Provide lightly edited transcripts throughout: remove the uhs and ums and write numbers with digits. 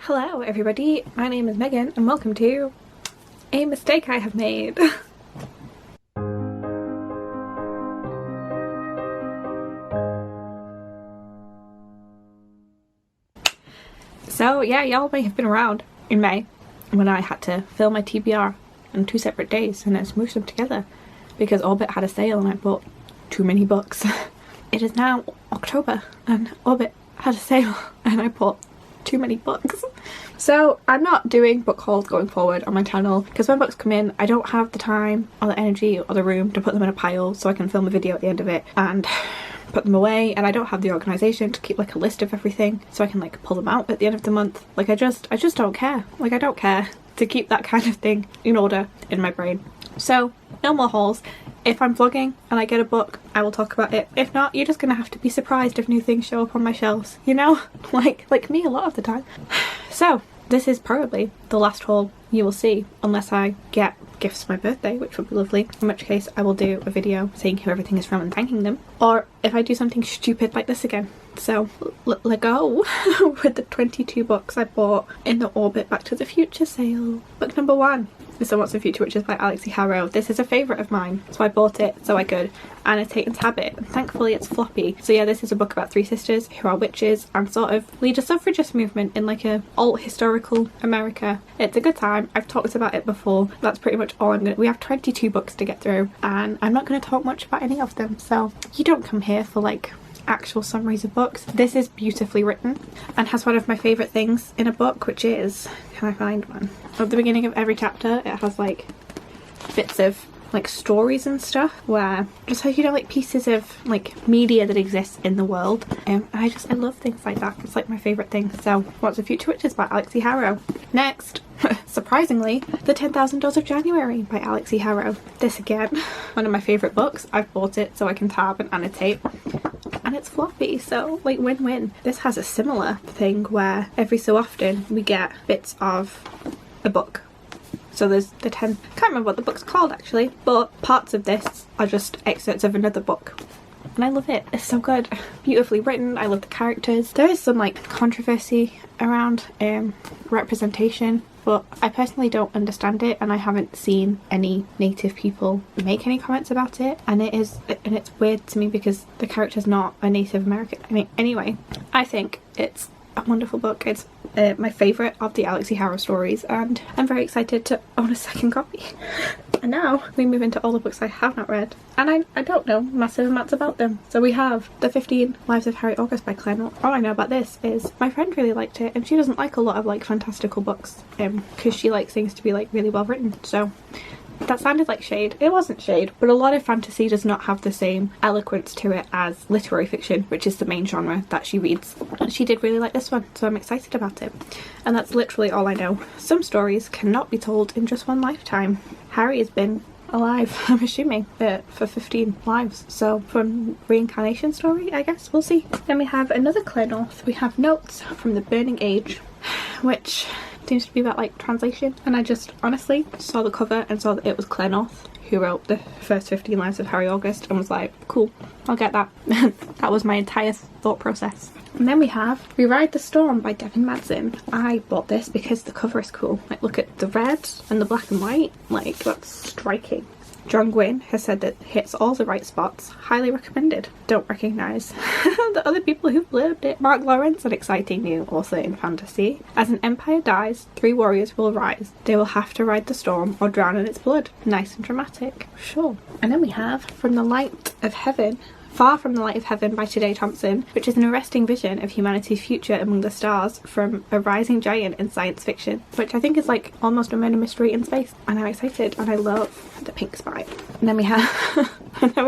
Hello everybody, my name is Megan and welcome to A Mistake I Have Made. So yeah, y'all may have been around in May when I had to film my TBR on 2 separate days and then smoosh them together because Orbit had a sale and I bought too many books. It is now October and Orbit had a sale and I bought too many books. So I'm not doing book hauls going forward on my channel because when books come in I don't have the time or the energy or the room to put them in a pile so I can film a video at the end of it and put them away, and I don't have the organisation to keep like a list of everything so I can like pull them out at the end of the month. Like I just don't care. Like I don't care to keep that kind of thing in order in my brain. So no more hauls. If I'm vlogging and I get a book, I will talk about it. If not, you're just gonna have to be surprised if new things show up on my shelves, you know? like me a lot of the time. So this is probably the last haul you will see unless I get gifts for my birthday, which would be lovely, in which case I will do a video saying who everything is from and thanking them, or if I do something stupid like this again. So let go with the 22 books I bought in the Orbit Back to the Future sale. Book number 1 is The What's the Future Witches by Alix E. Harrow. This is a favourite of mine, so I bought it so I could annotate and tab it, and thankfully it's floppy. So yeah, this is a book about 3 sisters who are witches and sort of lead a suffragist movement in like a alt historical America. It's a good time. I've talked about it before. That's pretty much all we have 22 books to get through and I'm not going to talk much about any of them, so you don't come here for like actual summaries of books. This is beautifully written and has one of my favourite things in a book, which is, can I find one? At the beginning of every chapter it has like bits of like stories and stuff where just how, you know, like pieces of like media that exists in the world, and I love things like that. It's like my favourite thing. So What's the Future Witches by Alix E. Harrow. Next, surprisingly, The 10,000 Doors of January by Alix E. Harrow. This again, one of my favourite books. I've bought it so I can tab and annotate, and it's floppy, so like win-win. This has a similar thing where every so often we get bits of a book. So there's the 10, I can't remember what the book's called actually, but parts of this are just excerpts of another book. And I love it. It's so good. Beautifully written. I love the characters. There is some like controversy around representation, but I personally don't understand it and I haven't seen any native people make any comments about it, and it's weird to me because the character's not a Native American. I mean, anyway, I think it's a wonderful book. It's my favourite of the Alix E. Harrow stories and I'm very excited to own a second copy. And now we move into all the books I have not read and I don't know massive amounts about them. So we have The 15 Lives of Harry August by Claire Knowles. All I know about this is my friend really liked it and she doesn't like a lot of like fantastical books because she likes things to be like really well written. So that sounded like shade. It wasn't shade, but a lot of fantasy does not have the same eloquence to it as literary fiction, which is the main genre that she reads. And she did really like this one, so I'm excited about it. And that's literally all I know. Some stories cannot be told in just one lifetime. Harry has been alive, I'm assuming, for 15 lives. So from reincarnation story, I guess, we'll see. Then we have another Claire Knowles. We have Notes from the Burning Age, which seems to be about like translation, and I just honestly saw the cover and saw that it was Claire Knowles who wrote the first 15 lives of Harry August and was like, cool, I'll get that. That was my entire thought process. And then we have We Ride the Storm by Devin Madsen. I bought this because the cover is cool. Like, look at the red and the black and white, like that's striking. John Gwynne has said that it hits all the right spots. Highly recommended. Don't recognise the other people who've blurbed it. Mark Lawrence, an exciting new author in fantasy. As an empire dies, 3 warriors will rise. They will have to ride the storm or drown in its blood. Nice and dramatic. Sure. And then we have From the Light of Heaven. Far from the Light of Heaven by Today Thompson, which is an arresting vision of humanity's future among the stars from a rising giant in science fiction, which I think is like almost a murder mystery in space. And I'm excited and I love the pink spine. And then we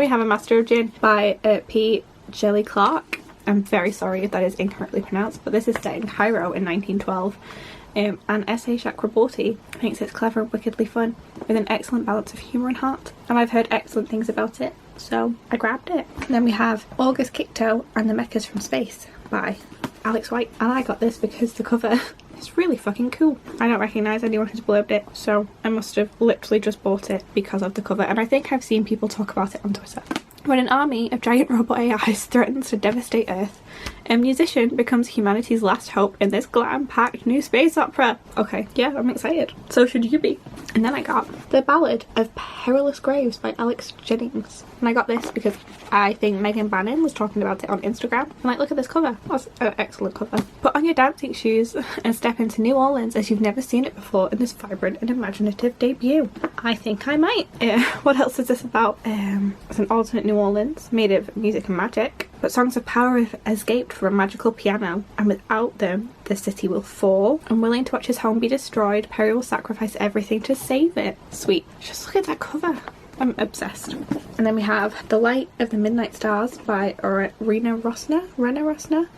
have A Master of Gin by P. Jelly Clark. I'm very sorry if that is incorrectly pronounced, but this is set in Cairo in 1912. And S.A. Chakraborty thinks it's clever and wickedly fun with an excellent balance of humour and heart, and I've heard excellent things about it, so I grabbed it. And then we have August Kicto and the Mechas from Space by Alex White, and I got this because the cover is really fucking cool. I don't recognise anyone who's blurbed it, so I must have literally just bought it because of the cover, and I think I've seen people talk about it on Twitter. When an army of giant robot AIs threatens to devastate Earth, A musician becomes humanity's last hope in this glam-packed new space opera. Okay, yeah, I'm excited. So should you be. And then I got The Ballad of Perilous Graves by Alex Jennings. And I got this because I think Megan Bannon was talking about it on Instagram. And like, look at this cover. That's an excellent cover. Put on your dancing shoes and step into New Orleans as you've never seen it before in this vibrant and imaginative debut. I think I might. What else is this about? It's an alternate New Orleans made of music and magic. But songs of power have escaped from a magical piano, and without them, the city will fall. Unwilling to watch his home be destroyed, Perry will sacrifice everything to save it. Sweet. Just look at that cover. I'm obsessed. And then we have The Light of the Midnight Stars by Rena Rossner.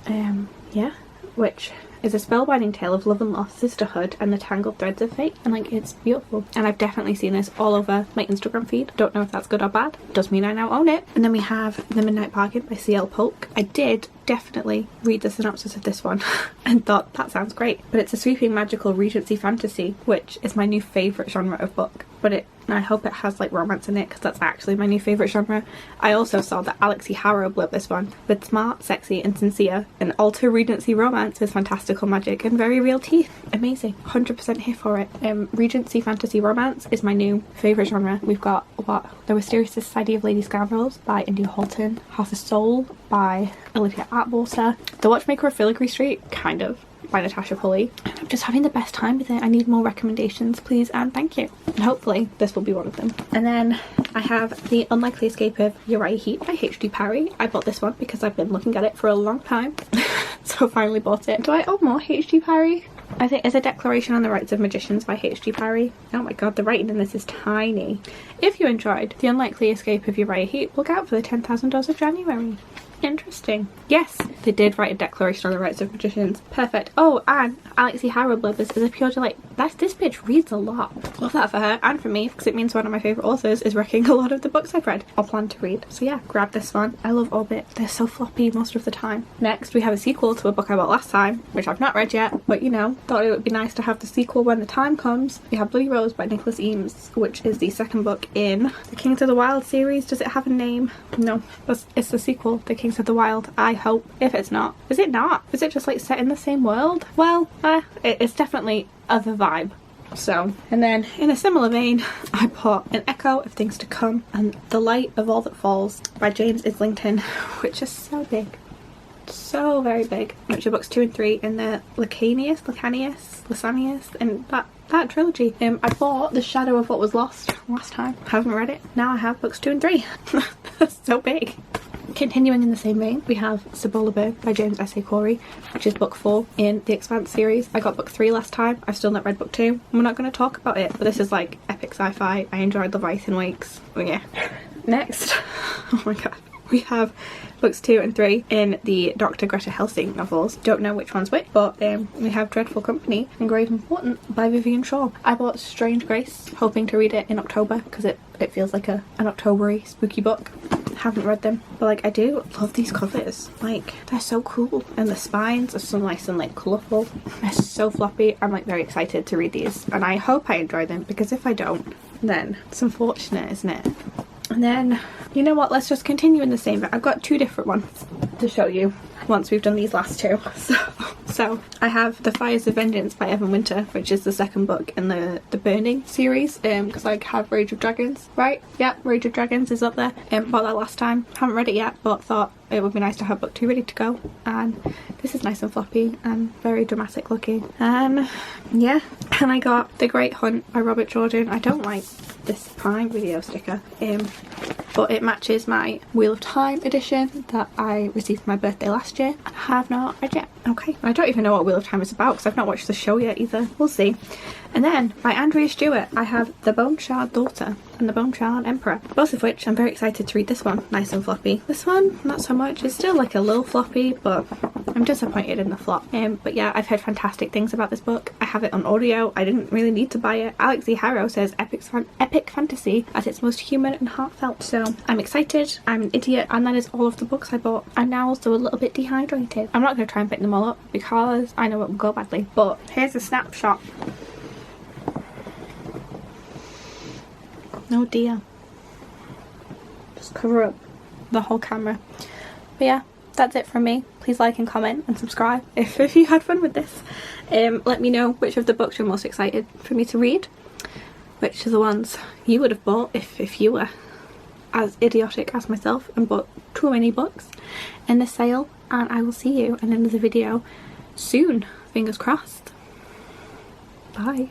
Yeah, which is a spellbinding tale of love and loss, sisterhood, and the tangled threads of fate. And like, it's beautiful. And I've definitely seen this all over my Instagram feed. Don't know if that's good or bad. Does mean I now own it. And then we have The Midnight Bargain by C.L. Polk. I did definitely read the synopsis of this one and thought that sounds great. But it's a sweeping magical Regency fantasy, which is my new favourite genre of book. But I hope it has like romance in it, because that's actually my new favourite genre. I also saw that Alexi Harrow blew this one with smart, sexy and sincere, an alter Regency romance with fantastical magic and very real teeth. Amazing. 100% here for it. Regency fantasy romance is my new favourite genre. We've got The Mysterious Society of Lady Scoundrels by India Halton, Half a Soul by Olivia Atwater, The Watchmaker of Filigree Street, kind of, by Natasha Pulley. I'm just having the best time with it. I need more recommendations, please and thank you. And hopefully this will be one of them. And then I have The Unlikely Escape of Uriah Heep by H.D. Parry. I bought this one because I've been looking at it for a long time. So I finally bought it. Do I own more H.D. Parry? I think it's A Declaration on the Rights of Magicians by H.D. Parry. Oh my god, the writing in this is tiny. If you enjoyed The Unlikely Escape of Uriah Heep, look out for the 10,000 Doors of January. Interesting. Yes, they did write A Declaration on the Rights of Magicians. Perfect. Oh, and Alexi Harrow Blibbers is a pure delight. This bitch reads a lot. Love that for her and for me, because it means one of my favourite authors is wrecking a lot of the books I've read or plan to read. So yeah, grab this one. I love Orbit. They're so floppy most of the time. Next, we have a sequel to a book I bought last time, which I've not read yet, but you know, thought it would be nice to have the sequel when the time comes. We have Bloody Rose by Nicholas Eames, which is the second book in the Kings of the Wild series. Does it have a name? No, it's the sequel, The Kings of the Wild, I hope. If it's not. Is it not? Is it just like set in the same world? Well, it's definitely other vibe. So, and then in a similar vein, I bought An Echo of Things to Come and The Light of All That Falls by James Islington, which is so big. So very big. Which are books 2 and 3 in the Lysanias, and that trilogy. I bought The Shadow of What Was Lost last time. Haven't read it. Now I have books 2 and 3. That's so big. Continuing in the same vein, we have Cibola Bird by James S.A. Corey, which is book 4 in the Expanse series. I got book 3 last time. I've still not read book 2. We're not going to talk about it, but this is like epic sci-fi. I enjoyed Leviathan Wakes. Oh yeah. Next, oh my god, we have books 2 and 3 in the Dr. Greta Helsing novels. Don't know which one's which, but we have Dreadful Company and Grave Important by Vivian Shaw. I bought Strange Grace, hoping to read it in October because it feels like an October-y spooky book. Haven't read them, but like, I do love these covers. Like, they're so cool, and the spines are so nice and like colourful. They're so floppy. I'm like very excited to read these, and I hope I enjoy them, because if I don't, then it's unfortunate, isn't it? And then, you know what, let's just continue in the same vein. I've got 2 different ones to show you once we've done these last 2. So I have The Fires of Vengeance by Evan Winter, which is the second book in the Burning series, because I have Rage of Dragons, right? Yep, Rage of Dragons is up there. Bought that last time. Haven't read it yet, but thought it would be nice to have book 2 ready to go. And this is nice and floppy and very dramatic looking. Yeah, and I got The Great Hunt by Robert Jordan. I don't like this Prime Video sticker, but it matches my Wheel of Time edition that I received for my birthday last year, and I have not read yet. Okay, I don't even know what Wheel of Time is about because I've not watched the show yet either. We'll see. And then by Andrea Stewart, I have The Bone Shard Daughter and The Bone Shard Emperor, both of which I'm very excited to read. This one, nice and floppy. This one, not so much. It's still like a little floppy, but I'm disappointed in the flop. But yeah, I've heard fantastic things about this book. I have it on audio. I didn't really need to buy it. Alexi Harrow says epic fantasy at its most human and heartfelt. So I'm excited. I'm an idiot, and that is all of the books I bought. I'm now also a little bit dehydrated. I'm not going to try and pick them all up because I know it will go badly. But here's a snapshot. Oh dear. Just cover up the whole camera. But yeah, that's it from me. Please like and comment and subscribe if you had fun with this. Let me know which of the books you're most excited for me to read, which are the ones you would have bought if you were as idiotic as myself and bought too many books in this sale. And I will see you in another video soon, fingers crossed. Bye.